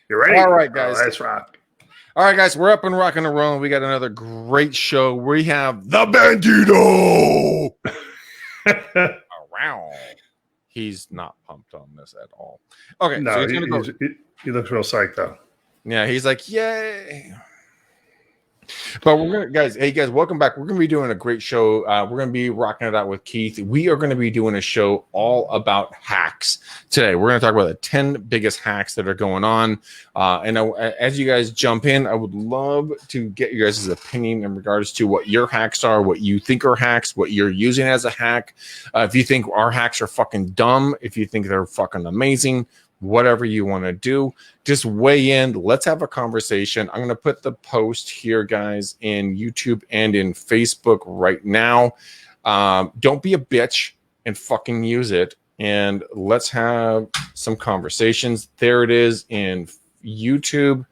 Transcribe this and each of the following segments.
You ready? All right, guys. Let's rock. All right, guys. We're up and rocking and rolling. We got another great show. We have the Bandito. Around. He's not pumped on this at all. Okay, No, so he looks real psyched though. Yeah, he's like, yay. But we're gonna, guys. Hey, guys, welcome back. We're gonna be doing a great show. We're gonna be rocking it out with Keith. We are gonna be doing a show all about hacks today. We're gonna talk about the 10 biggest hacks that are going on. And as you guys jump in, I would love to get you guys' opinion in regards to what your hacks are, what you think are hacks, what you're using as a hack. If you think our hacks are fucking dumb, if you think they're fucking amazing. Whatever you want to do, just weigh in. Let's have a conversation. I'm going to put the post here, guys, in YouTube and in Facebook right now. Don't be a bitch and fucking use it. And let's have some conversations. There it is in YouTube.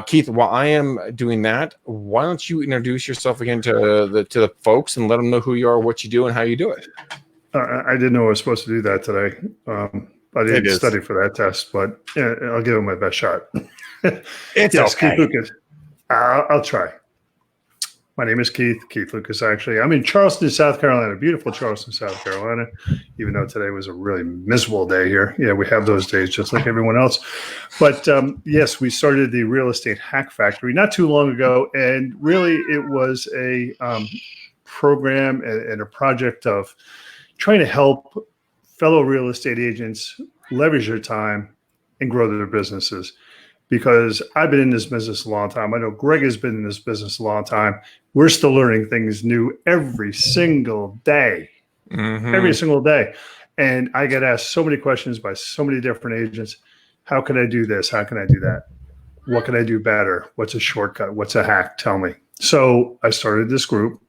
Keith, while I am doing that, why don't you introduce yourself again to the folks and let them know who you are, what you do, and how you do it? I didn't know I was supposed to do that today. I didn't study for that test, but I'll give it my best shot. It's okay. Keith Lucas. I'll try. My name is Keith Lucas, actually. I'm in Charleston, South Carolina, beautiful Charleston, South Carolina, even though today was a really miserable day here. Yeah, we have those days just like everyone else. But yes, we started the Real Estate Hack Factory not too long ago, and really it was a program and a project of trying to help fellow real estate agents leverage their time and grow their businesses. Because I've been in this business a long time. I know Greg has been in this business a long time. We're still learning things new every single day. Mm-hmm. Every single day. And I get asked so many questions by so many different agents. How can I do this? How can I do that? What can I do better? What's a shortcut? What's a hack? Tell me. So I started this group.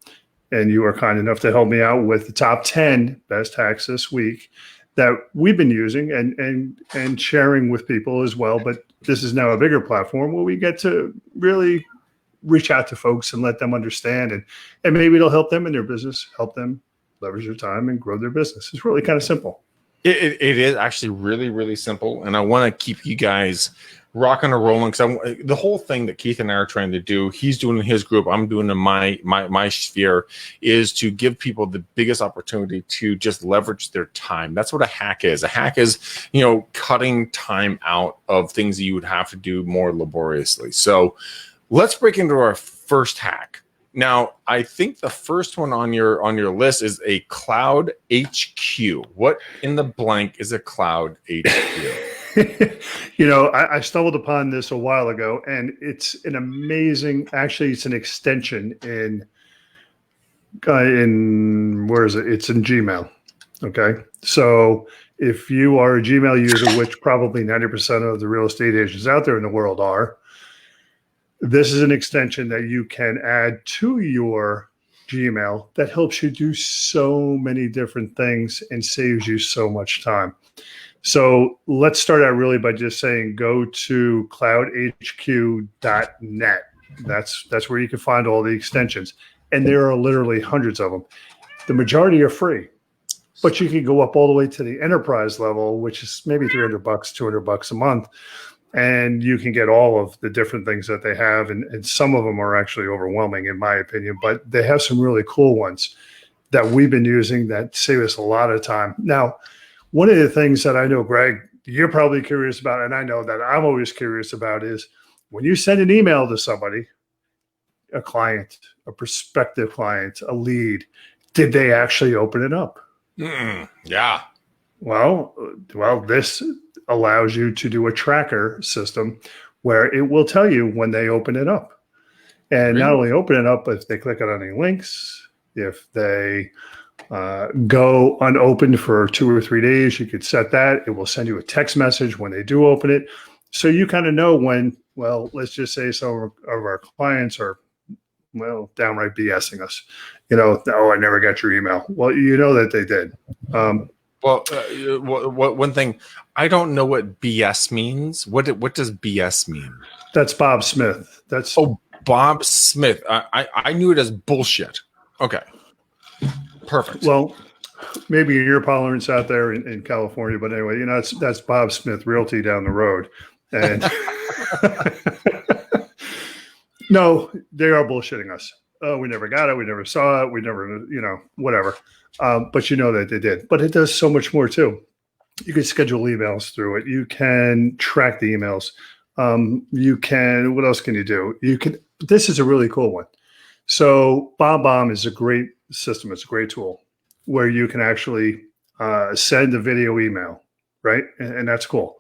And you were kind enough to help me out with the top 10 best hacks this week that we've been using and sharing with people as well. But this is now a bigger platform where we get to really reach out to folks and let them understand. And maybe it'll help them in their business, help them leverage their time and grow their business. It's really kind of simple. It is actually really, really simple. And I want to keep you guys rocking and rolling, because the whole thing that Keith and I are trying to do, he's doing in his group, I'm doing in my sphere, is to give people the biggest opportunity to just leverage their time. That's what a hack is. A hack is, cutting time out of things that you would have to do more laboriously. So let's break into our first hack. Now, I think the first one on your list is a cloud HQ. What in the blank is a cloud HQ? I stumbled upon this a while ago, and it's an amazing, actually, it's an extension in where is it? It's in Gmail. Okay. So if you are a Gmail user, which probably 90% of the real estate agents out there in the world are, this is an extension that you can add to your Gmail that helps you do so many different things and saves you so much time. So let's start out really by just saying go to cloudhq.net. That's where you can find all the extensions. And there are literally hundreds of them. The majority are free, but you can go up all the way to the enterprise level, which is maybe $300, $200 a month. And you can get all of the different things that they have. And some of them are actually overwhelming, in my opinion, but they have some really cool ones that we've been using that save us a lot of time. Now, one of the things that I know, Greg, you're probably curious about, and I know that I'm always curious about, is when you send an email to somebody, a client, a prospective client, a lead, did they actually open it up? Yeah. Well, this allows you to do a tracker system where it will tell you when they open it up. And really? Not only open it up, but if they click on any links, if they go unopened for 2 or 3 days, you could set that. It will send you a text message when they do open it. So you kind of know when, let's just say some of our clients are, downright BSing us. Oh, I never got your email. Well, you know that they did. One thing, I don't know what BS means. What does BS mean? That's Bob Smith. Bob Smith. I knew it as bullshit. Okay. Perfect. Well, maybe your tolerance out there in California, but anyway, that's Bob Smith Realty down the road. And no, they are bullshitting us. Oh, we never got it. We never saw it. We never, whatever. But you know that they did. But it does so much more too. You can schedule emails through it. You can track the emails. What else can you do? This is a really cool one. So BombBomb is a great system. It's a great tool where you can actually send a video email, right? And that's cool.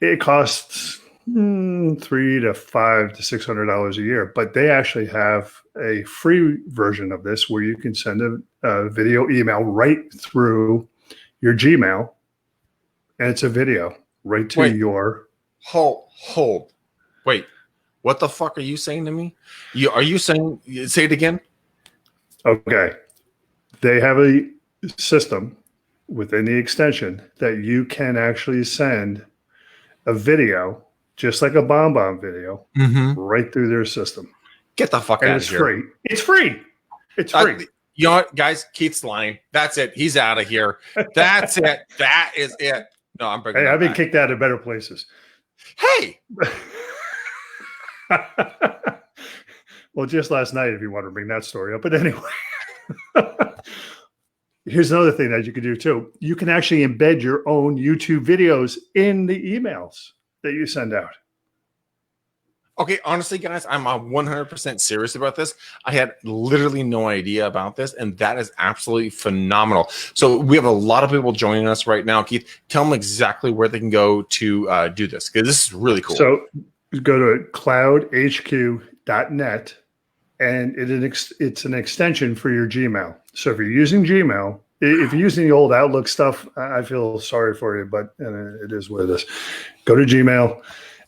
It costs $300 to $500 to $600 a year, but they actually have a free version of this where you can send a video email right through your Gmail, and it's a video right to your. Hold. Wait, what the fuck are you saying to me? Are you saying? Say it again. Okay, they have a system within the extension that you can actually send a video, just like a BombBomb video, right through their system. Get the fuck out of here. Free. It's free. It's free. You know what, guys? Keith's lying. That's it. He's out of here. That's it. That is it. No, I'm bringing. Hey, I've been kicked out of better places. Hey. Well, just last night, if you want to bring that story up. But anyway, here's another thing that you can do too. You can actually embed your own YouTube videos in the emails that you send out. Okay, honestly, guys, I'm 100% serious about this. I had literally no idea about this, and that is absolutely phenomenal. So we have a lot of people joining us right now. Keith, tell them exactly where they can go to do this, because this is really cool. So go to cloudhq.net, and it's an extension for your Gmail. So if you're using Gmail, if you're using the old Outlook stuff, I feel sorry for you, but it is what it is. Go to Gmail.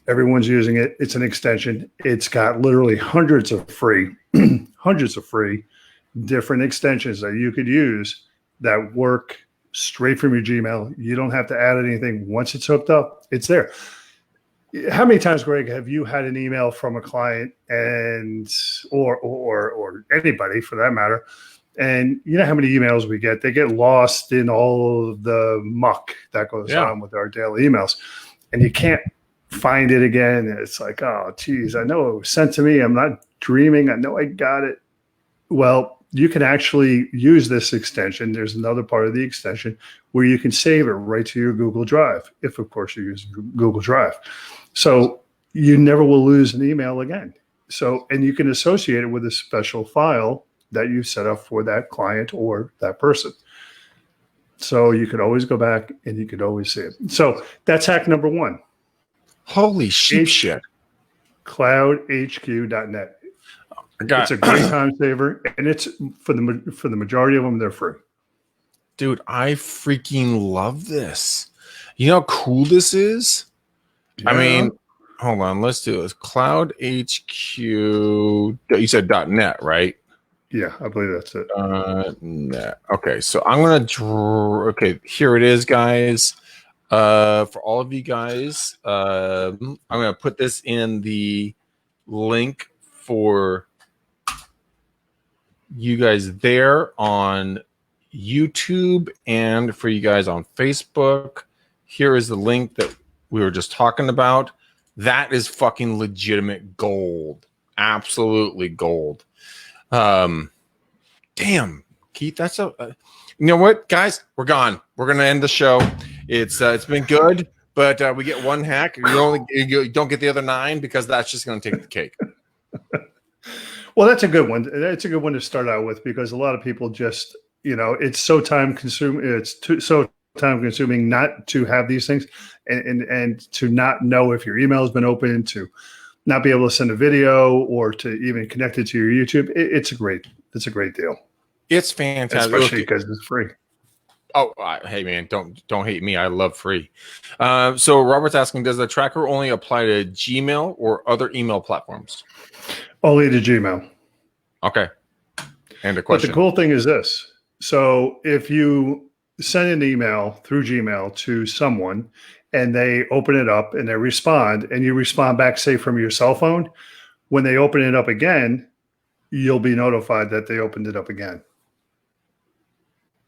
Everyone's using it. It's an extension. It's got literally hundreds of free different extensions that you could use that work straight from your Gmail. You don't have to add anything. Once it's hooked up, it's there. How many times, Greg, have you had an email from a client or anybody for that matter? And you know how many emails we get? They get lost in all of the muck that goes on with our daily emails, and you can't find it again. It's like, oh, geez, I know it was sent to me. I'm not dreaming. I know I got it. Well, you can actually use this extension. There's another part of the extension where you can save it right to your Google Drive, if, of course, you're using Google Drive. So you never will lose an email again. So, and you can associate it with a special file that you set up for that client or that person. So you could always go back and you could always see it. So that's hack number one. Holy shit. Cloudhq.net. It's a great time saver, and it's for the majority of them, they're free. Dude, I freaking love this. You know how cool this is? Yeah. I mean, hold on, let's do this. CloudHQ, you said .net, right? Yeah, I believe that's it. Net. Okay, so I'm going to okay, here it is, guys. For all of you guys, I'm going to put this in the link for you guys there on YouTube and for you guys on Facebook. Here is the link that we were just talking about. That is fucking legitimate gold. Absolutely gold. Damn, Keith, that's you know what, guys? We're gone. We're going to end the show. It's been good, but we get one hack. You don't get the other 9 because that's just going to take the cake. Well, that's a good one. That's a good one to start out with because a lot of people just, it's so time consuming. So time consuming not to have these things and to not know if your email has been opened, to not be able to send a video or to even connect it to your YouTube. It's a great deal. It's fantastic, especially because it's free. Oh, hey man, don't hate me. I love free. So Robert's asking, does the tracker only apply to Gmail or other email platforms? Only to Gmail. Okay. And a question. But the cool thing is this. So if you send an email through Gmail to someone and they open it up and they respond and you respond back, say from your cell phone, when they open it up again, you'll be notified that they opened it up again.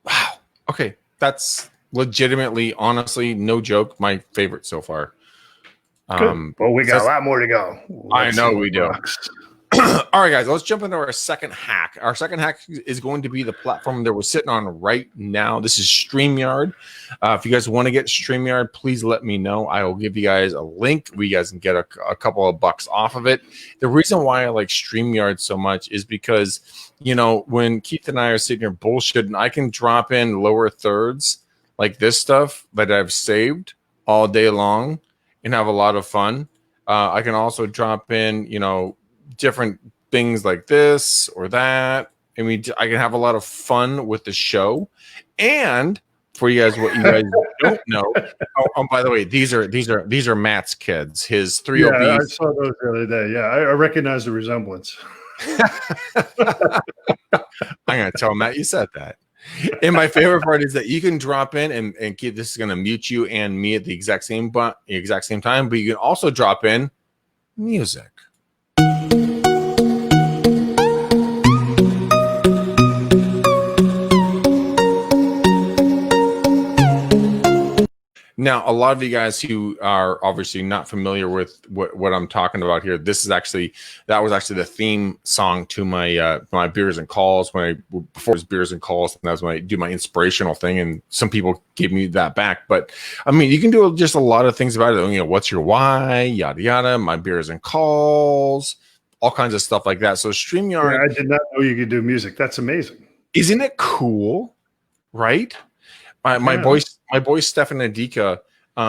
Wow. Okay. That's legitimately, honestly, no joke, my favorite so far. Good. Well, we got a lot more to go. I know we do. All right, guys, let's jump into our second hack. Our second hack is going to be the platform that we're sitting on right now. This is StreamYard. If you guys want to get StreamYard, please let me know. I will give you guys a link. We guys can get a couple of bucks off of it. The reason why I like StreamYard so much is because, you know, when Keith and I are sitting here bullshitting, I can drop in lower thirds like this stuff that I've saved all day long and have a lot of fun. I can also drop in, you know, different things like this or that. I mean, I can have a lot of fun with the show. And for you guys, what you guys don't know, by the way, these are Matt's kids. His 3 Yeah, OBs. I saw those the other day. Yeah, I recognize the resemblance. I'm gonna tell Matt you said that. And my favorite part is that you can drop in and keep this is gonna mute you and me at the exact same time, but you can also drop in music. Now, a lot of you guys who are obviously not familiar with what I'm talking about here, that was actually the theme song to my Beers and Calls before it was Beers and Calls, and that was when I do my inspirational thing, and some people gave me that back. But I mean, you can do just a lot of things about it. You know, what's your why, yada yada, my Beers and Calls, all kinds of stuff like that. So StreamYard, I did not know you could do music. That's amazing. Isn't it cool? Right? My boy Stefan Adika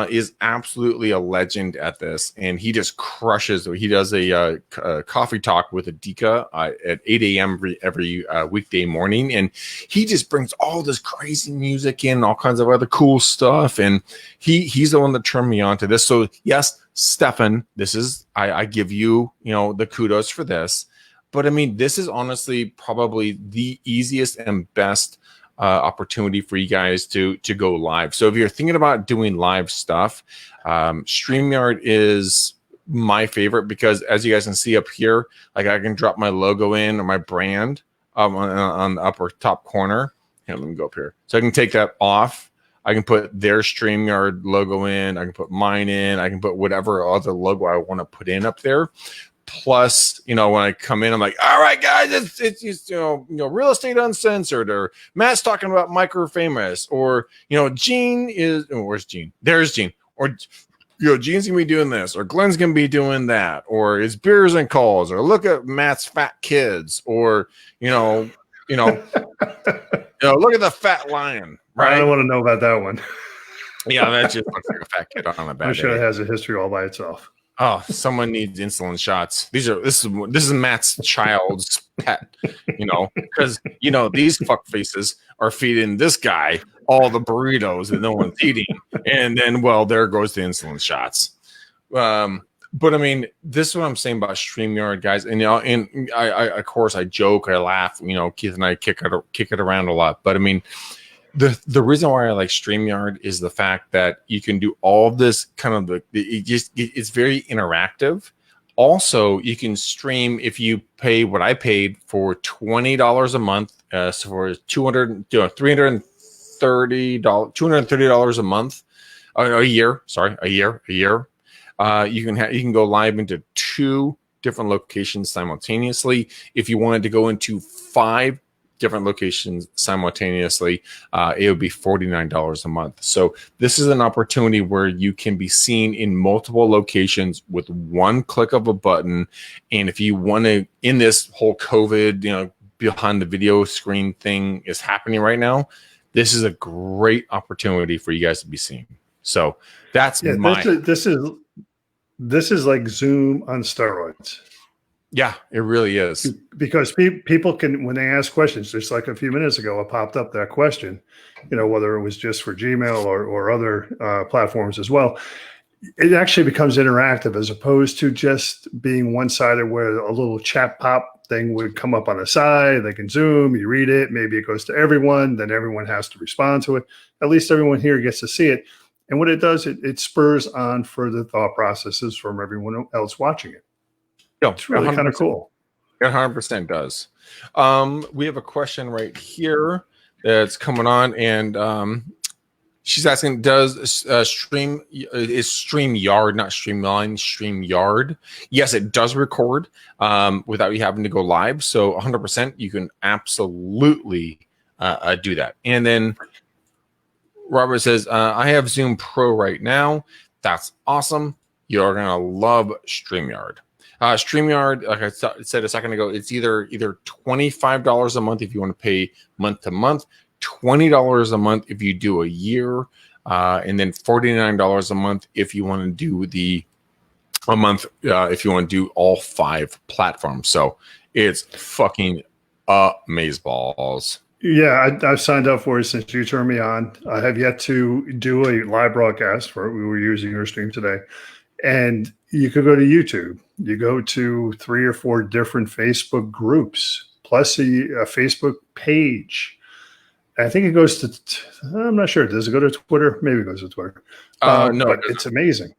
is absolutely a legend at this, and he just crushes. He does a coffee talk with Adika at 8 a.m. every weekday morning, and he just brings all this crazy music in, all kinds of other cool stuff, and he's the one that turned me on to this. So yes, Stefan, this is I give you the kudos for this, but I mean, this is honestly probably the easiest and best opportunity for you guys to go live. So if you're thinking about doing live stuff, StreamYard is my favorite because, as you guys can see up here, like I can drop my logo in or my brand on the upper top corner. Here, let me go up here. So I can take that off. I can put their StreamYard logo in. I can put mine in. I can put whatever other logo I want to put in up there. Plus, when I come in, I'm like, all right, guys, it's real estate uncensored, or Matt's talking about micro famous, or Gene is where's Gene? There's Gene, or Gene's gonna be doing this, or Glenn's gonna be doing that, or it's Beers and Calls, or look at Matt's fat kids, or look at the fat lion. Right? I don't want to know about that one. Yeah, that just looks like a fat kid on a bad I'm sure day. it has a history all by itself. Oh, someone needs insulin shots. This is Matt's child's pet, because these fuck faces are feeding this guy all the burritos that no one's eating, and then there goes the insulin shots. But I mean, this is what I'm saying about StreamYard, guys. And I of course I joke, I laugh. Keith and I kick it around a lot. But I mean, the reason why I like StreamYard is the fact that you can do all this kind of it's very interactive. Also, you can stream if you pay what I paid for $20 a month. So for $230 a month, a year. Sorry, a year. You can go live into 2 different locations simultaneously. If you wanted to go into 5 different locations simultaneously, it would be $49 a month. So this is an opportunity where you can be seen in multiple locations with one click of a button. And if you want to, in this whole COVID, behind the video screen thing is happening right now, this is a great opportunity for you guys to be seen. So that's this is like Zoom on steroids. Yeah, it really is. Because people can, when they ask questions, just like a few minutes ago, it popped up that question, whether it was just for Gmail or other platforms as well. It actually becomes interactive as opposed to just being one-sided where a little chat pop thing would come up on the side. They can Zoom, you read it, maybe it goes to everyone, then everyone has to respond to it. At least everyone here gets to see it. And what it does, it spurs on further thought processes from everyone else watching it. It's really kind of cool. It 100% does. We have a question right here that's coming on, and She's asking, does StreamYard, not Streamline, StreamYard? Yes, it does record without you having to go live. So 100%, you can absolutely do that. And then Robert says, I have Zoom Pro right now. That's awesome. You're going to love StreamYard. StreamYard, like I said a second ago, it's either $25 a month if you want to pay month to month, $20 a month if you do a year, and then $49 a month if you want to do if you want to do all 5 platforms. So it's fucking amazeballs. Yeah, I've signed up for it since you turned me on. I have yet to do a live broadcast for it. We were using your stream today. And you could go to YouTube. You go to 3 or 4 different Facebook groups, plus a Facebook page. I think it goes to, I'm not sure. Does it go to Twitter? Maybe it goes to Twitter. No, but it's amazing.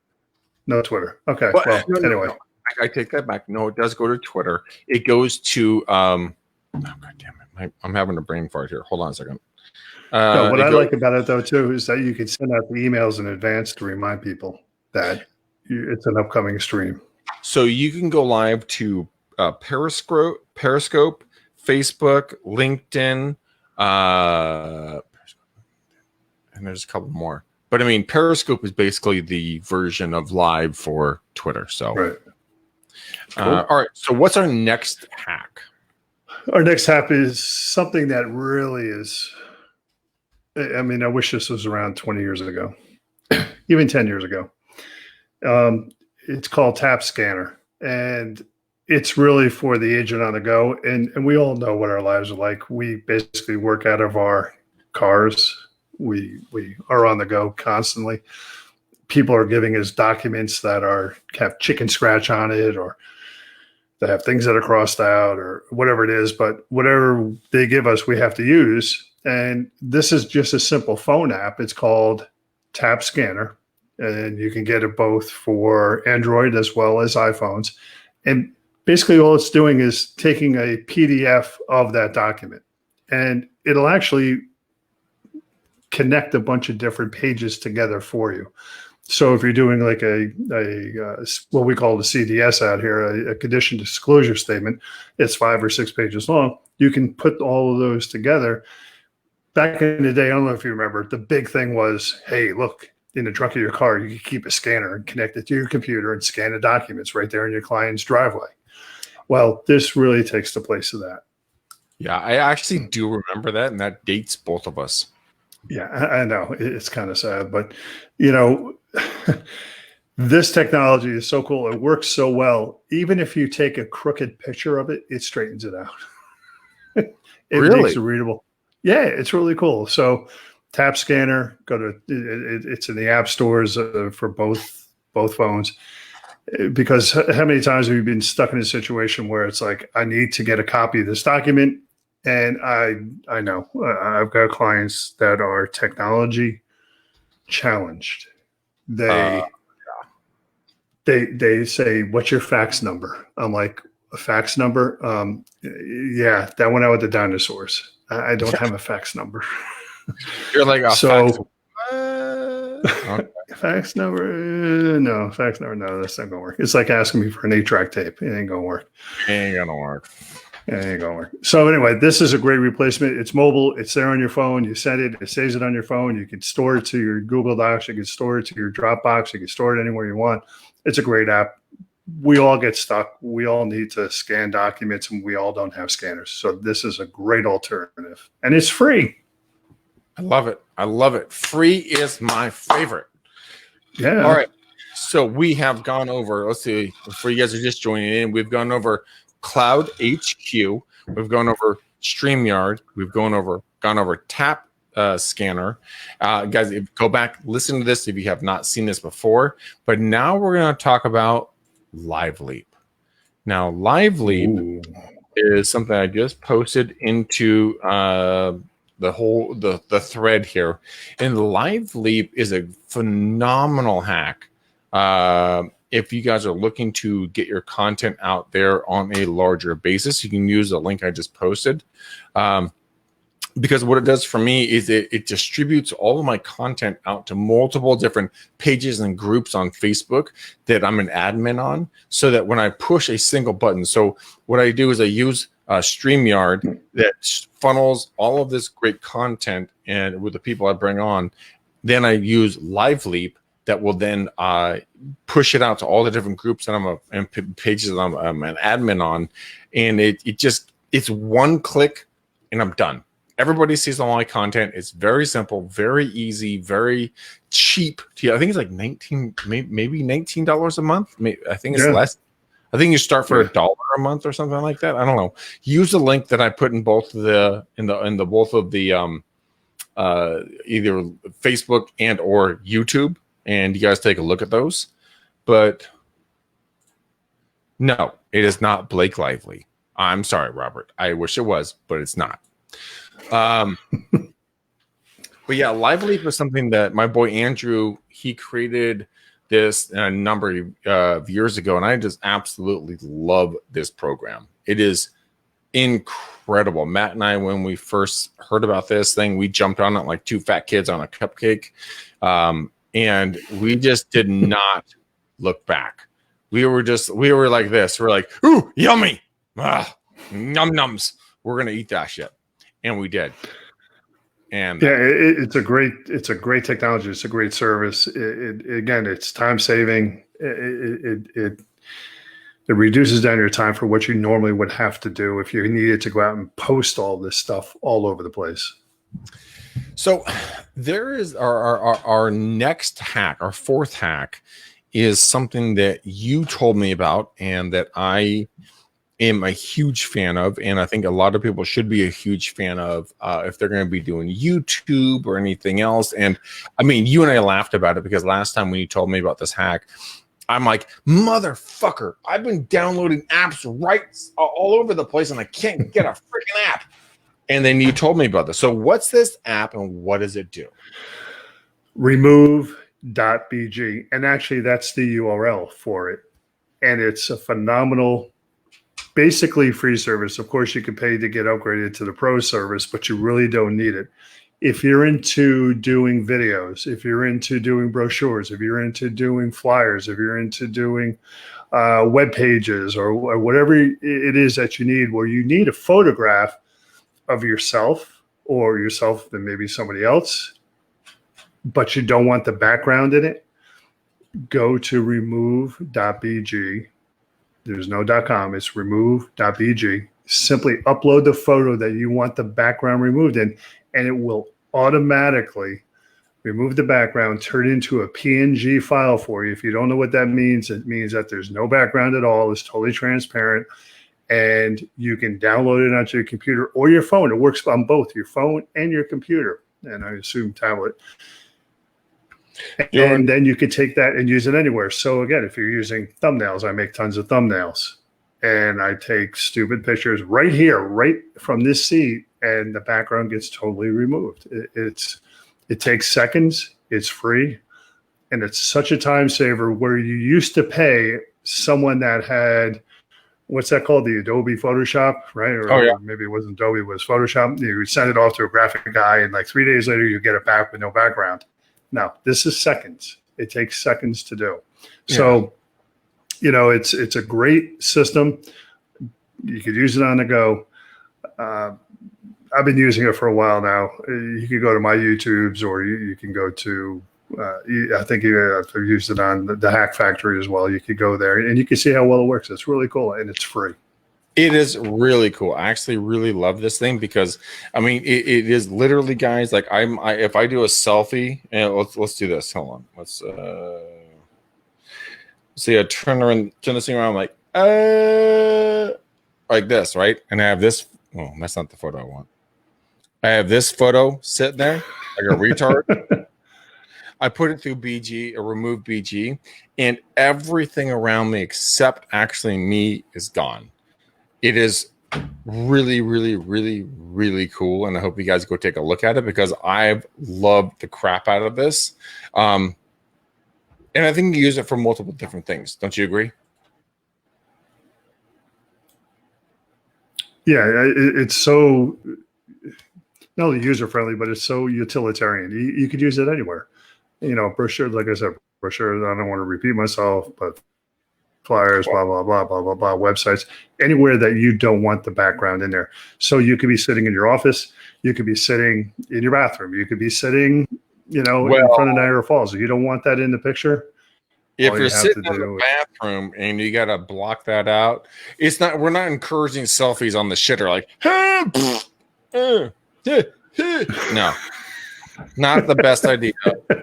No Twitter. Okay. Well, anyway. No. I take that back. No, it does go to Twitter. It goes to, oh, God damn it. I'm having a brain fart here. Hold on a second. What I like about it, though, too, is that you can send out the emails in advance to remind people that it's an upcoming stream. So you can go live to Periscope, Facebook, LinkedIn, and there's a couple more. But I mean, Periscope is basically the version of live for Twitter. So, right. Cool. All right. So, what's our next hack? Our next hack is something that really is. I mean, I wish this was around 20 years ago, even 10 years ago. It's called Tap Scanner, and it's really for the agent on the go. And we all know what our lives are like. We basically work out of our cars. We are on the go constantly. People are giving us documents that have chicken scratch on it, or that have things that are crossed out, or whatever it is. But whatever they give us, we have to use. And this is just a simple phone app. It's called Tap Scanner. And you can get it both for Android as well as iPhones. And basically all it's doing is taking a PDF of that document. And it'll actually connect a bunch of different pages together for you. So if you're doing like a what we call the CDS out here, a condition disclosure statement, it's 5 or 6 pages long. You can put all of those together. Back in the day, I don't know if you remember, the big thing was, hey, look, in the trunk of your car, you can keep a scanner and connect it to your computer and scan the documents right there in your client's driveway. Well, this really takes the place of that. Yeah, I actually do remember that, and that dates both of us. Yeah, I know. It's kind of sad, but, you know, this technology is so cool. It works so well. Even if you take a crooked picture of it, it straightens it out. It really? makes it readable. Yeah, it's really cool. So Tap Scanner, it's in the app stores for both phones. Because how many times have you been stuck in a situation where it's like, I need to get a copy of this document, and I know I've got clients that are technology challenged. They say, "What's your fax number?" I'm like, "A fax number? Yeah, that went out with the dinosaurs. I don't have a fax number." You're like, fax. Okay. Fax number? No, fax number. No, that's not gonna work. It's like asking me for an 8-track tape. It ain't gonna work. It ain't gonna work. It ain't gonna work. So anyway, this is a great replacement. It's mobile. It's there on your phone. You send it. It saves it on your phone. You can store it to your Google Docs. You can store it to your Dropbox. You can store it anywhere you want. It's a great app. We all get stuck. We all need to scan documents, and we all don't have scanners. So this is a great alternative, and it's free. I love it. I love it. Free is my favorite. Yeah. All right. So we have gone over, let's see, for you guys who are just joining in, we've gone over Cloud HQ. We've gone over StreamYard. We've gone over Tap Scanner. Guys, go back, listen to this if you have not seen this before. But now we're going to talk about LiveLeap. Now, LiveLeap is something I just posted into the thread here, and LiveLeap is a phenomenal hack. If you guys are looking to get your content out there on a larger basis, you can use the link I just posted. because what it does for me is it distributes all of my content out to multiple different pages and groups on Facebook that I'm an admin on, so that when I push a single button, so what I do is I use StreamYard that funnels all of this great content and with the people I bring on. Then I use LiveLeap that will then push it out to all the different groups that and pages that I'm an admin on, and it's one click and I'm done. Everybody sees all my content. It's very simple, very easy, very cheap. I think it's like maybe $19 a month. I think it's less. I think you start for $1 a month or something like that. I don't know. Use the link that I put in both both of the either Facebook and or YouTube, and you guys take a look at those. But no, it is not Blake Lively. I'm sorry, Robert. I wish it was, but it's not. But yeah, LiveLeap is something that my boy Andrew, he created this a number of years ago, and I just absolutely love this program. It is incredible. Matt and I, when we first heard about this thing, we jumped on it like two fat kids on a cupcake, and we just did not look back. We were like this. We're like, ooh, yummy, num nums. We're gonna eat that shit. And we did. And yeah, it's a great technology. It's a great service. Again, it's time saving. It reduces down your time for what you normally would have to do if you needed to go out and post all this stuff all over the place. So there is our next hack, our fourth hack, is something that you told me about and that I am a huge fan of, and I think a lot of people should be a huge fan of if they're going to be doing YouTube or anything else. And I mean, you and I laughed about it because last time when you told me about this hack, I'm like, motherfucker, I've been downloading apps right all over the place and I can't get a freaking app. And then you told me about this. So what's this app and what does it do? Remove.bg. And actually that's the URL for it. And it's a phenomenal, basically free service. Of course, you can pay to get upgraded to the pro service, but you really don't need it. If you're into doing videos, if you're into doing brochures, if you're into doing flyers, if you're into doing web pages or whatever it is that you need, where you need a photograph of yourself or yourself and maybe somebody else, but you don't want the background in it, go to remove.bg. There's no .com. It's remove.bg. Simply upload the photo that you want the background removed in, and it will automatically remove the background, turn it into a PNG file for you. If you don't know what that means, it means that there's no background at all. It's totally transparent, and you can download it onto your computer or your phone. It works on both your phone and your computer, and I assume tablet. And then you could take that and use it anywhere. So again, if you're using thumbnails, I make tons of thumbnails, and I take stupid pictures right here, right from this seat, and the background gets totally removed. It takes seconds. It's free, and it's such a time saver. Where you used to pay someone that had, what's that called, the Adobe Photoshop, right? Or maybe it wasn't Adobe, it was Photoshop. You send it off to a graphic guy, and like 3 days later, you get it back with no background. Now, this is seconds. It takes seconds to do. Yeah. So, it's a great system. You could use it on the go. I've been using it for a while now. You can go to my YouTubes, or you can go to, I think I've used it on the Hack Factory as well. You could go there, and you can see how well it works. It's really cool, and it's free. It is really cool. I actually really love this thing because, I mean, it is literally, guys, like if I do a selfie, and let's do this. Hold on. Let's see. I turn this thing around like this, right? And I have this. Oh, that's not the photo I want. I have this photo sitting there like a retard. I put it through BG or remove BG, and everything around me except actually me is gone. It is really, really, really, really cool, and I hope you guys go take a look at it because I've loved the crap out of this. And I think you use it for multiple different things. Don't you agree? Yeah, it's so. not only user friendly, but it's so utilitarian. You could use it anywhere. You know, brochure, like I said, brochure. I don't want to repeat myself, but flyers, blah, blah, blah, blah, blah, blah, websites, anywhere that you don't want the background in there. So you could be sitting in your office. You could be sitting in your bathroom. You could be sitting, you know, in front of Niagara Falls. If you don't want that in the picture, if you're sitting in the bathroom and you got to block that out, it's not, we're not encouraging selfies on the shitter like, no, not the best idea. But, I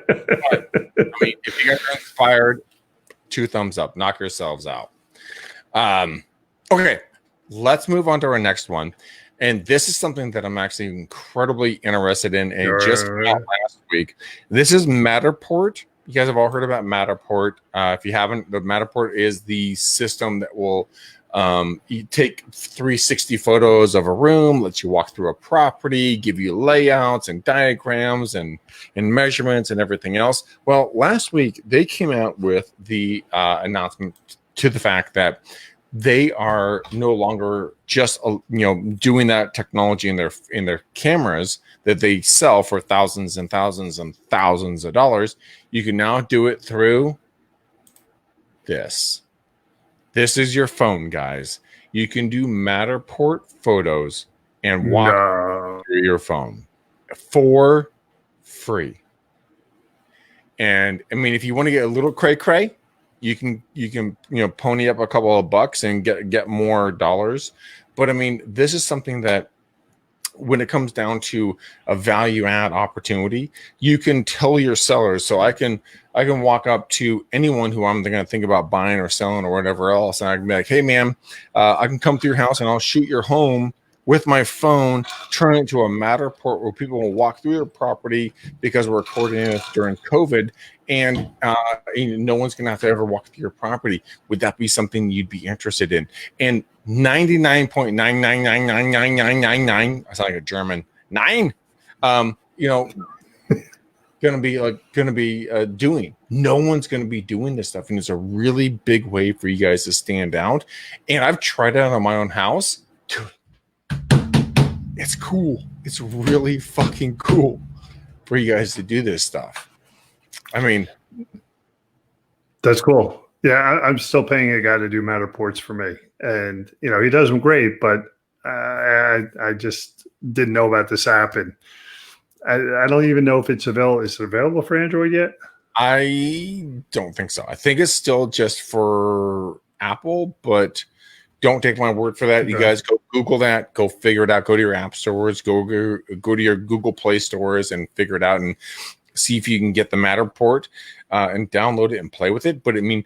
mean, if you guys are inspired, 2 thumbs up, knock yourselves out. Okay, let's move on to our next one. And this is something that I'm actually incredibly interested in and just came out last week. This is Matterport. You guys have all heard about Matterport. If you haven't, the Matterport is the system that will you take 360 photos of a room, lets you walk through a property, give you layouts and diagrams and measurements and everything else. Well, last week they came out with the announcement to the fact that they are no longer just doing that technology in their cameras that they sell for thousands and thousands and thousands of dollars. You can now do it through this. This is your phone, guys. You can do Matterport photos and walk through your phone for free. And I mean, if you want to get a little cray-cray, you can pony up a couple of bucks and get more dollars. But I mean, this is something that when it comes down to a value add opportunity, you can tell your sellers. So I can walk up to anyone who I'm going to think about buying or selling or whatever else, and I can be like, hey man, I can come to your house and I'll shoot your home with my phone, turn it into a Matterport where people will walk through their property because we're recording it during COVID, and no one's going to have to ever walk through your property. Would that be something you'd be interested in? And 99.9999999, I sound like a German, nine, gonna be doing. No one's gonna be doing this stuff, and it's a really big way for you guys to stand out. And I've tried it out on my own house. Dude, it's cool. It's really fucking cool for you guys to do this stuff. I mean, that's cool. Yeah, I'm still paying a guy to do Matterports for me, and he does them great. But I just didn't know about this app, and I don't even know if it's available. Is it available for Android yet? I don't think so. I think it's still just for Apple, but don't take my word for that. Okay. You guys go Google that, go figure it out. Go to your app stores, go to your Google Play stores and figure it out and see if you can get the Matterport and download it and play with it. But I mean,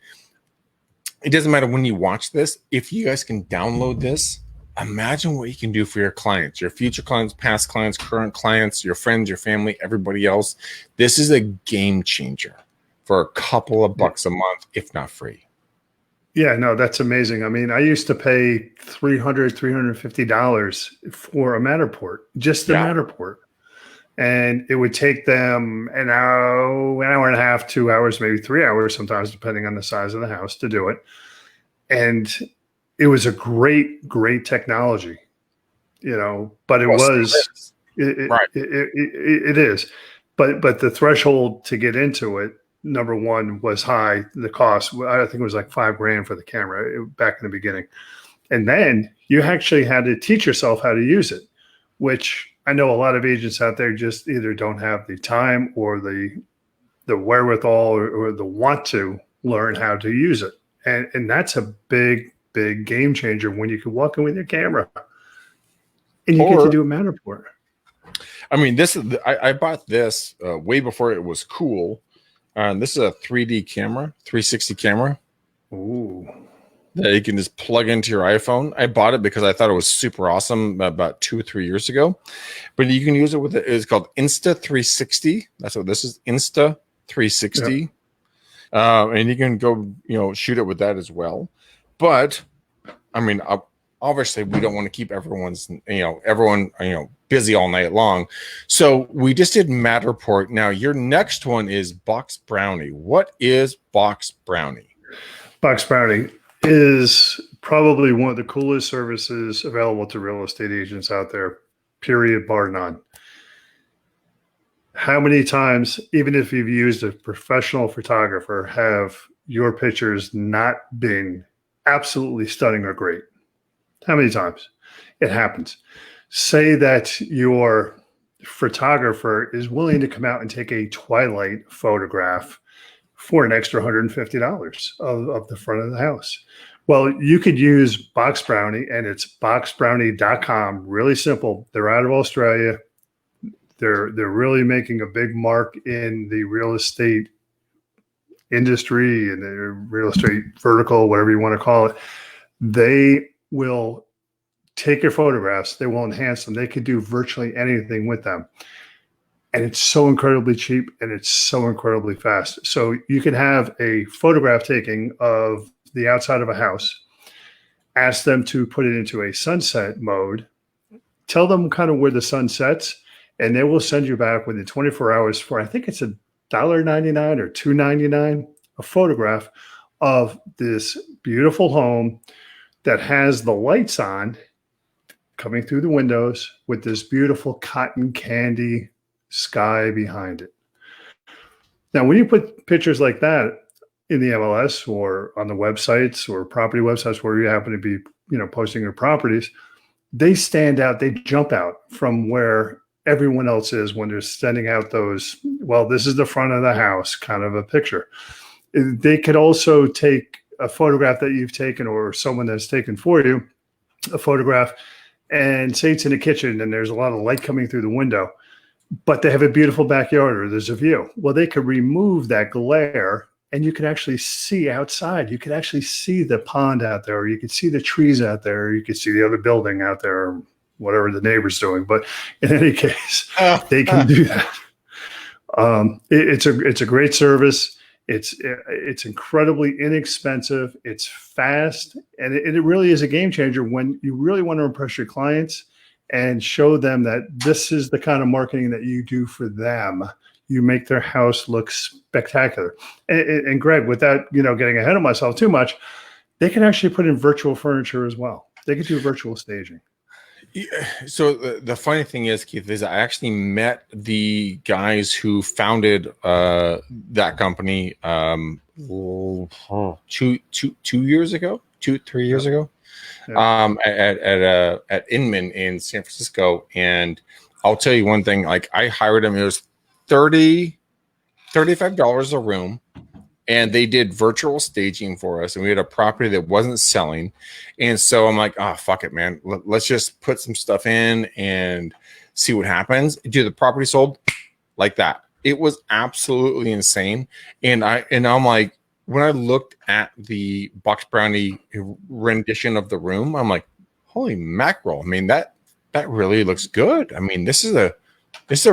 it doesn't matter when you watch this. If you guys can download this, imagine what you can do for your clients, your future clients, past clients, current clients, your friends, your family, everybody else. This is a game changer for a couple of bucks a month, if not free. Yeah, no, that's amazing. I mean, I used to pay $350 for a Matterport, just the Matterport. And it would take them an hour and a half, 2 hours, maybe 3 hours sometimes, depending on the size of the house to do it. And it was a great, great technology, but it is. But the threshold to get into it, number one, was high. The cost, I think it was like $5,000 for the camera back in the beginning. And then you actually had to teach yourself how to use it, which I know a lot of agents out there just either don't have the time or the wherewithal or the want to learn how to use it. And that's a big game changer when you can walk in with your camera and you get to do a Matterport. I mean, I bought this way before it was cool. This is a 3D camera, 360 camera. Ooh. That you can just plug into your iPhone. I bought it because I thought it was super awesome about 2 or 3 years ago. But you can use it with it's called Insta360. That's what this is, Insta360. Yeah. And you can go, shoot it with that as well. But I mean, obviously we don't want to keep everyone busy all night long. So we just did Matterport. Now your next one is Box Brownie. What is Box Brownie? Box Brownie is probably one of the coolest services available to real estate agents out there, period, bar none. how many times, even if you've used a professional photographer, have your pictures not been absolutely stunning or great? How many times? It happens. Say that your photographer is willing to come out and take a twilight photograph for an extra $150 of the front of the house. Well, you could use Box Brownie, and it's boxbrownie.com. Really simple. They're out of Australia. They're really making a big mark in the real estate industry and the real estate vertical, whatever you want to call it. They will take your photographs. They will enhance them. They could do virtually anything with them. And it's so incredibly cheap and it's so incredibly fast. So you can have a photograph taking of the outside of a house, ask them to put it into a sunset mode, tell them kind of where the sun sets, and they will send you back within 24 hours for, I think it's $1.99 or $2.99, a photograph of this beautiful home that has the lights on coming through the windows with this beautiful cotton candy sky behind it. Now, when you put pictures like that in the MLS or on the websites or property websites where you happen to be, posting your properties, they stand out, they jump out from where everyone else is when they're sending out those, well, this is the front of the house kind of a picture. They could also take a photograph that you've taken or someone that's taken for you, a photograph, and say it's in the kitchen and there's a lot of light coming through the window, but they have a beautiful backyard or there's a view. Well, they could remove that glare and you can actually see outside. You could actually see the pond out there, or you could see the trees out there, or you could see the other building out there, or whatever the neighbor's doing. But in any case, they can do that. It's a great service. It's incredibly inexpensive. It's fast, and it really is a game changer when you really want to impress your clients and show them that this is the kind of marketing that you do for them. You make their house look spectacular. And Greg, without getting ahead of myself too much, they can actually put in virtual furniture as well. They can do virtual staging. Yeah, so the funny thing is, Keith, is I actually met the guys who founded that company 3 years ago, at Inman in San Francisco. And I'll tell you one thing, like I hired them, it was $35 a room. And they did virtual staging for us, and we had a property that wasn't selling. And so I'm like, oh, fuck it, man. Let's just put some stuff in and see what happens. Dude, the property sold like that. It was absolutely insane. And I'm like, when I looked at the Box Brownie rendition of the room, I'm like, holy mackerel. I mean, that really looks good. I mean, this is a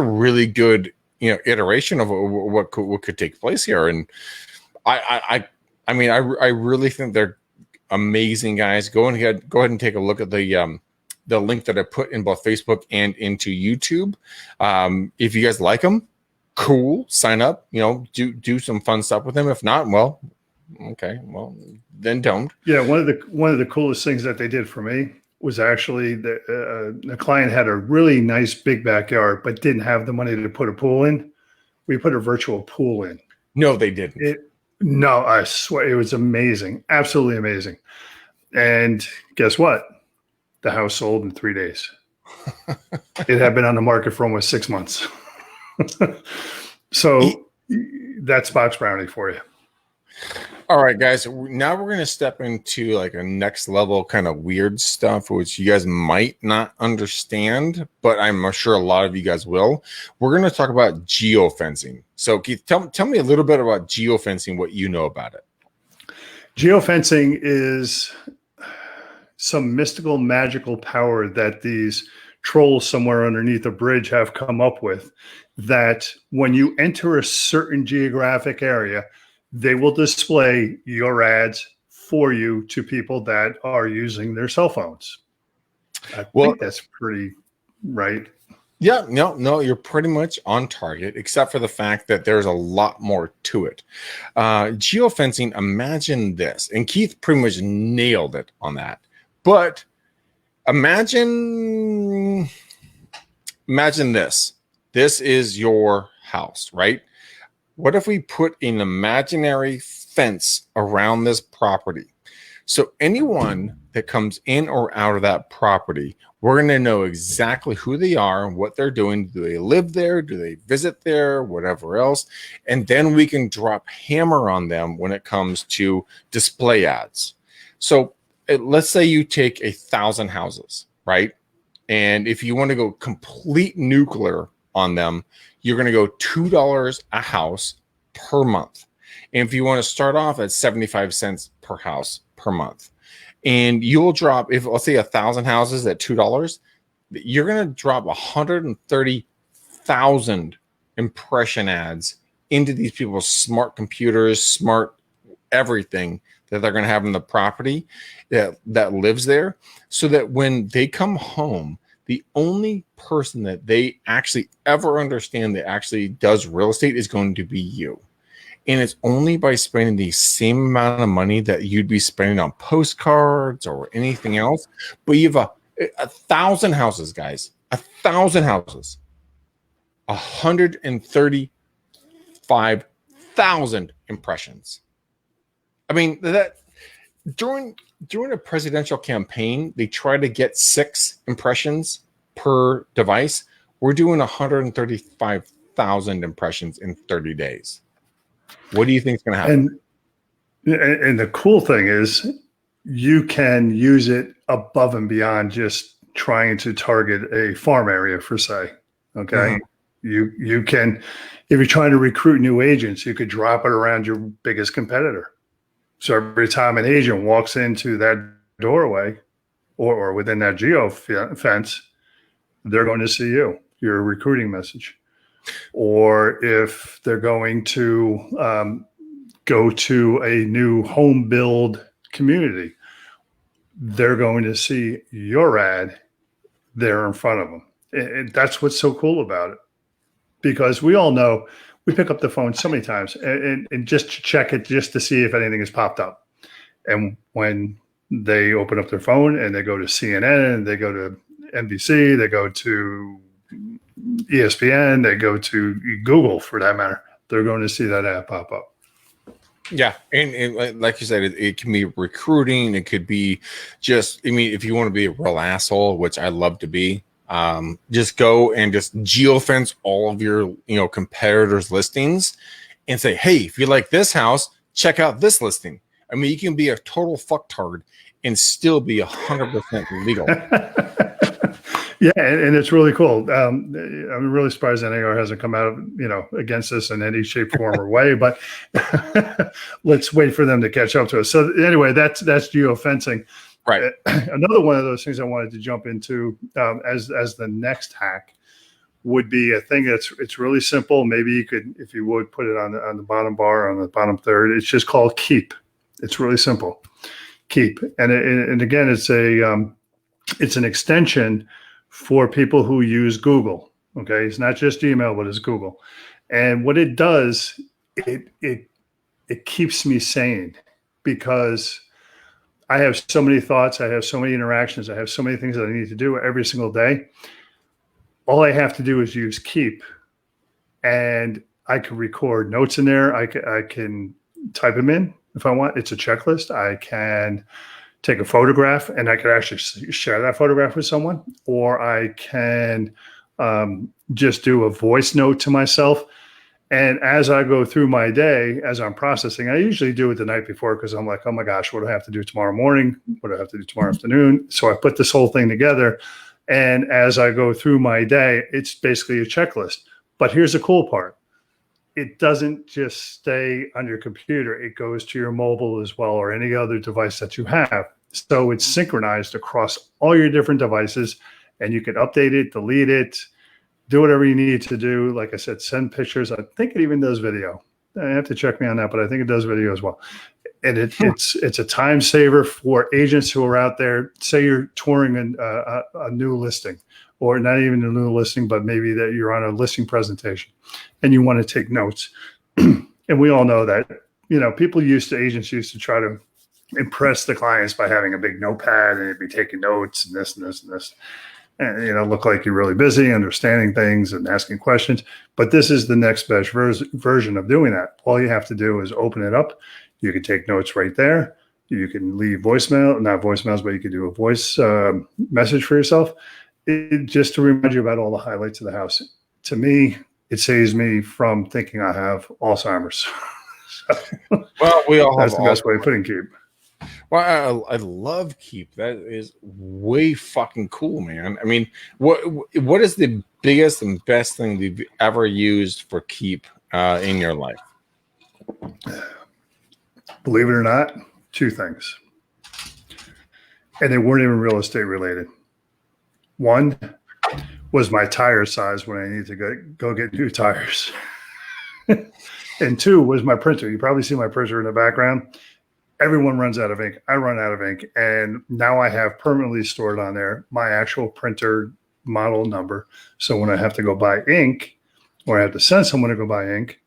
really good, iteration of what could take place here. And I really think they're amazing guys. Go ahead and take a look at the link that I put in both Facebook and into YouTube. If you guys like them, cool. Sign up. Do some fun stuff with them. If not, well, okay, well then don't. Yeah, one of the coolest things that they did for me was actually the client had a really nice big backyard, but didn't have the money to put a pool in. We put a virtual pool in. No, they didn't. No, I swear it was amazing. Absolutely amazing. And guess what? The house sold in 3 days. It had been on the market for almost 6 months. So that's Box Brownie for you. All right, guys. Now we're going to step into like a next level kind of weird stuff, which you guys might not understand, but I'm sure a lot of you guys will. We're going to talk about geofencing. So, Keith, tell me a little bit about geofencing, what you know about it. Geofencing is some mystical, magical power that these trolls somewhere underneath a bridge have come up with, that when you enter a certain geographic area, they will display your ads for you to people that are using their cell phones. I think that's pretty right. Yeah, no, you're pretty much on target, except for the fact that there's a lot more to it. Geofencing, imagine this, and Keith pretty much nailed it on that. But imagine this. This is your house, right? What if we put an imaginary fence around this property? So anyone that comes in or out of that property, we're going to know exactly who they are, what they're doing. Do they live there? Do they visit there? Whatever else. And then we can drop hammer on them when it comes to display ads. So let's say you take 1,000 houses, right? And if you want to go complete nuclear on them, you're going to go $2 a house per month. And if you want to start off at 75 cents per house per month, and you'll drop, if let's say 1,000 houses at $2, you're going to drop 130,000 impression ads into these people's smart computers, smart everything that they're going to have in the property that lives there, so that when they come home, the only person that they actually ever understand that actually does real estate is going to be you. And it's only by spending the same amount of money that you'd be spending on postcards or anything else. But you have 1,000 houses, guys, 1,000 houses, 135,000 impressions. I mean, that during a presidential campaign, they try to get 6 impressions per device. We're doing 135,000 impressions in 30 days. What do you think is going to happen? And the cool thing is you can use it above and beyond just trying to target a farm area, for say. Okay. Mm-hmm. You can, if you're trying to recruit new agents, you could drop it around your biggest competitor. So every time an agent walks into that doorway or within that geo fence, they're going to see your recruiting message. Or if they're going to go to a new home build community, they're going to see your ad there in front of them. And that's what's so cool about it. Because we all know we pick up the phone so many times and just to check it, just to see if anything has popped up. And when they open up their phone and they go to CNN, they go to NBC, they go to ESPN, they go to Google for that matter, they're going to see that ad pop up. Yeah. And like you said, it can be recruiting. It could be just, I mean, if you want to be a real asshole, which I love to be, just go and just geofence all of your, competitors' listings and say, hey, if you like this house, check out this listing. I mean, you can be a total fucktard and still be 100% legal. Yeah, and it's really cool. I'm really surprised NAR hasn't come out, against us in any shape, form, or way. But let's wait for them to catch up to us. So anyway, that's geofencing. Right. Another one of those things I wanted to jump into as the next hack would be a thing it's really simple. Maybe you could, if you would, put it on the bottom bar, on the bottom third. It's just called Keep. It's really simple. Keep, and again, it's an extension for people who use Google. Okay, it's not just Gmail, but it's Google. And what it does, it keeps me sane, because I have so many thoughts, I have so many interactions, I have so many things that I need to do every single day. All I have to do is use Keep, and I can record notes in there. I can type them in if I want. It's a checklist. I can take a photograph and I could actually share that photograph with someone, or I can just do a voice note to myself. And as I go through my day, as I'm processing, I usually do it the night before, because I'm like, oh my gosh, what do I have to do tomorrow morning? What do I have to do tomorrow afternoon? So I put this whole thing together. And as I go through my day, it's basically a checklist. But here's the cool part. It doesn't just stay on your computer. It goes to your mobile as well, or any other device that you have. So it's synchronized across all your different devices, and you can update it, delete it, do whatever you need to do. Like I said, send pictures. I think it even does video. I have to check me on that, but I think it does video as well. And it's a time saver for agents who are out there. Say you're touring a new listing, or not even a new listing, but maybe that you're on a listing presentation and you want to take notes. And we all know that, agents used to try to impress the clients by having a big notepad and they'd be taking notes and this and this and this. and look like you're really busy, understanding things and asking questions. But this is the next best version of doing that. All you have to do is open it up. You can take notes right there. You can leave voicemail, not voicemails, but you can do a voice message for yourself, just to remind you about all the highlights of the house. To me, it saves me from thinking I have Alzheimer's. Well, we all that's have the best way of putting Keep. Well, I love Keep. That is way fucking cool, man. I mean, what is the biggest and best thing you've ever used for Keep in your life? Believe it or not, two things. And they weren't even real estate related. One was my tire size when I need to go get new tires. And two was my printer. You probably see my printer in the background. Everyone runs out of ink. I run out of ink. And now I have permanently stored on there my actual printer model number. So when I have to go buy ink, or I have to send someone to go buy ink,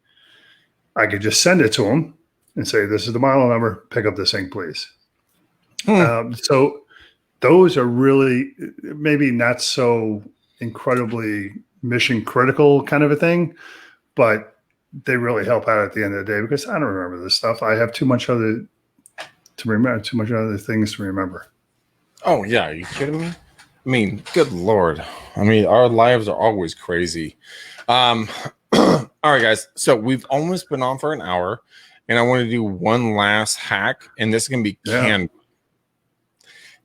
I could just send it to them and say, this is the model number. Pick up this ink, please. So those are really maybe not so incredibly mission critical kind of a thing, but they really help out at the end of the day because I don't remember this stuff. I have too much other things to remember. Oh yeah, are you kidding me? I mean, good Lord. I mean, our lives are always crazy. All right, guys. So we've almost been on for an hour, and I want to do one last hack, and this is going to be Canva.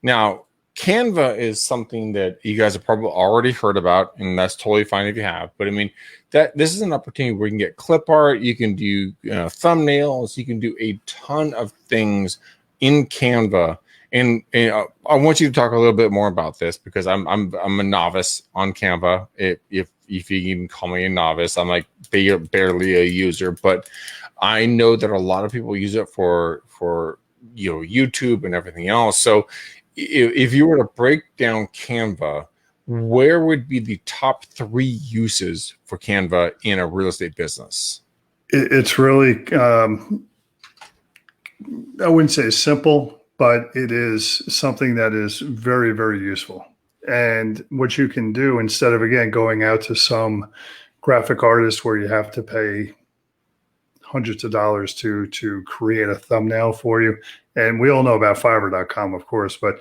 Now, Canva is something that you guys have probably already heard about, and that's totally fine if you have. But I mean, this is an opportunity where you can get clip art, you can do thumbnails, you can do a ton of things in Canva. And I want you to talk a little bit more about this because I'm a novice on Canva. If you can even call me a novice, I'm like barely a user, but I know that a lot of people use it for YouTube and everything else. So if you were to break down Canva, where would be the top 3 uses for Canva in a real estate business? It's really, I wouldn't say simple, but it is something that is very, very useful. And what you can do instead of, again, going out to some graphic artist where you have to pay hundreds of dollars to create a thumbnail for you. And we all know about Fiverr.com, of course, but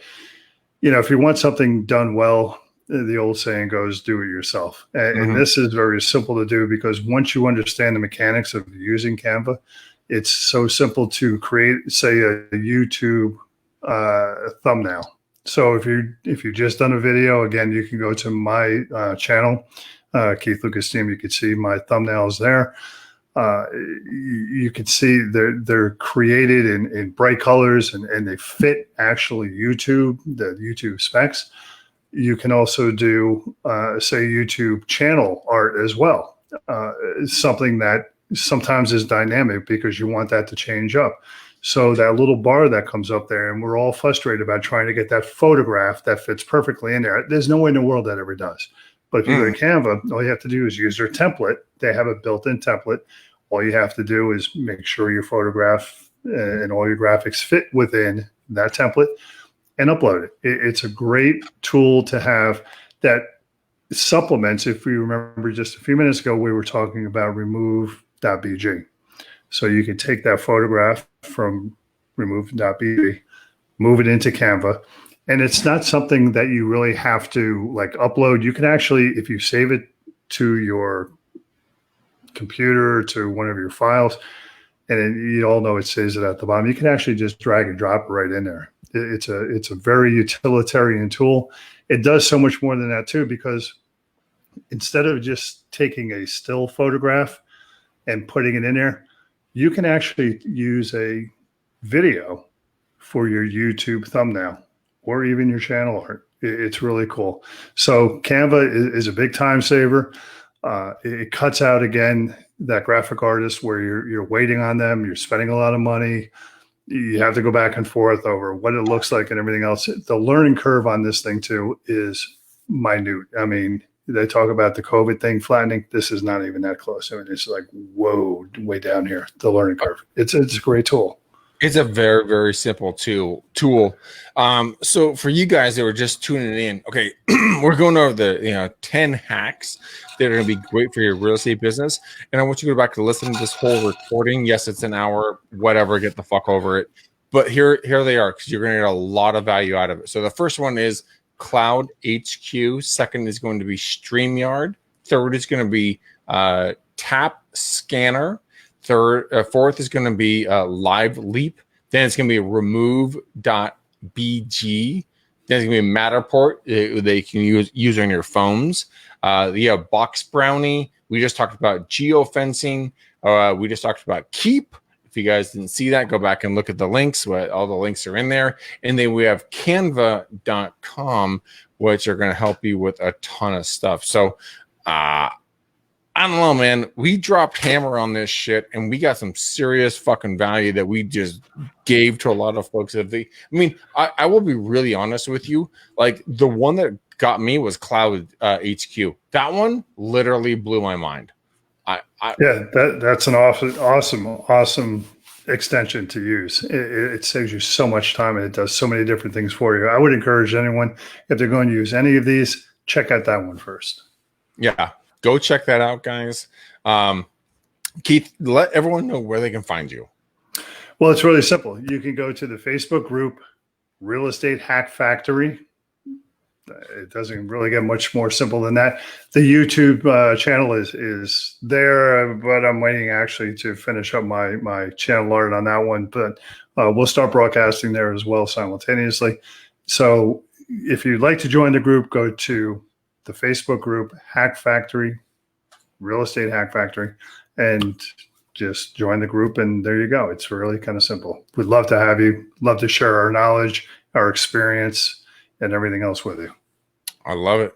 if you want something done well, the old saying goes, do it yourself. And this is very simple to do because once you understand the mechanics of using Canva, it's so simple to create, say, a YouTube thumbnail. So if you just done a video, again, you can go to my channel, Keith Lucas Team. You can see my thumbnails there. You can see they're created in bright colors and they fit actually the YouTube specs. You can also do, say, YouTube channel art as well. Something that sometimes is dynamic because you want that to change up. So that little bar that comes up there, and we're all frustrated about trying to get that photograph that fits perfectly in there. There's no way in the world that ever does. But if you go to Canva, all you have to do is use their template. They have a built-in template. All you have to do is make sure your photograph and all your graphics fit within that template and upload it. It's a great tool to have that supplements. If we remember just a few minutes ago, we were talking about remove.bg. So you can take that photograph from remove.bg, move it into Canva. And it's not something that you really have to upload. You can actually, if you save it to your computer, to one of your files, and you all know it says it at the bottom, you can actually just drag and drop it right in there. It's a very utilitarian tool. It does so much more than that too, because instead of just taking a still photograph and putting it in there, you can actually use a video for your YouTube thumbnail or even your channel art. It's really cool. So Canva is a big time saver. It cuts out, again, that graphic artist where you're waiting on them, you're spending a lot of money, you have to go back and forth over what it looks like and everything else. The learning curve on this thing too is minute. I mean, they talk about the COVID thing flattening. This is not even that close. I mean, it's like, whoa, way down here, the learning curve. It's a great tool. It's a very, very simple tool. So for you guys that were just tuning in, okay, we're going over the 10 hacks that are going to be great for your real estate business. And I want you to go back to listen to this whole recording. Yes, it's an hour, whatever, get the fuck over it. But here they are, because you're going to get a lot of value out of it. So the first one is Cloud HQ. Second is going to be StreamYard. Third is going to be Tap Scanner. Fourth is going to be Live Leap. Then it's going to be remove.bg. Then it's going to be Matterport. They can use on your phones. Box Brownie. We just talked about geofencing. We just talked about Keep. If you guys didn't see that, go back and look at the links. All the links are in there. And then we have canva.com, which are going to help you with a ton of stuff. So, I don't know, man. We dropped hammer on this shit, and we got some serious fucking value that we just gave to a lot of folks. I will be really honest with you. Like, the one that got me was Cloud HQ. That one literally blew my mind. That's an awesome extension to use. It saves you so much time, and it does so many different things for you. I would encourage anyone, if they're going to use any of these, check out that one first. Yeah. Go check that out, guys. Keith, let everyone know where they can find you. Well, it's really simple. You can go to the Facebook group, Real Estate Hack Factory. It doesn't really get much more simple than that. The YouTube channel is there, but I'm waiting actually to finish up my channel art on that one. But we'll start broadcasting there as well simultaneously. So if you'd like to join the group, go to the Facebook group, Hack Factory, Real Estate Hack Factory, and just join the group, and there you go. It's really kind of simple. We'd love to have you, love to share our knowledge, our experience, and everything else with you. I love it.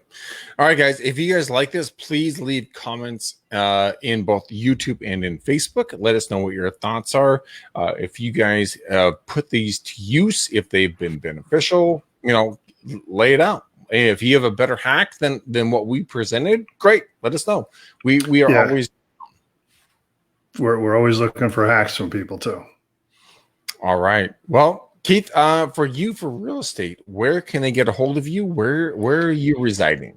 All right, guys, if you guys like this, please leave comments in both YouTube and in Facebook. Let us know what your thoughts are. If you guys put these to use, if they've been beneficial, lay it out. And if you have a better hack than what we presented, great. Let us know. We are always we're always looking for hacks from people too. All right. Well, Keith, for real estate, where can they get a hold of you? Where are you residing?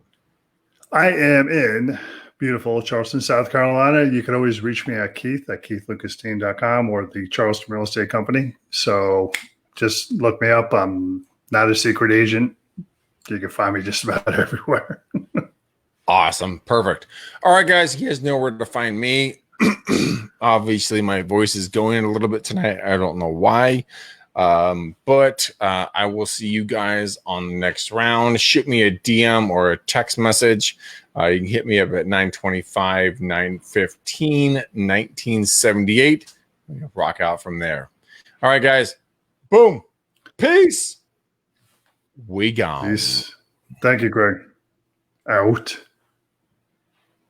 I am in beautiful Charleston, South Carolina. You can always reach me at keith@keithlucasteam.com or the Charleston Real Estate Company. So just look me up. I'm not a secret agent. You can find me just about everywhere. Awesome. Perfect. All right, guys. You guys know where to find me. Obviously, my voice is going a little bit tonight. I don't know why. But I will see you guys on the next round. Shoot me a DM or a text message. You can hit me up at 925, 915, 1978. Rock out from there. All right, guys. Boom. Peace. We gone. Peace. Thank you, Greg. Out.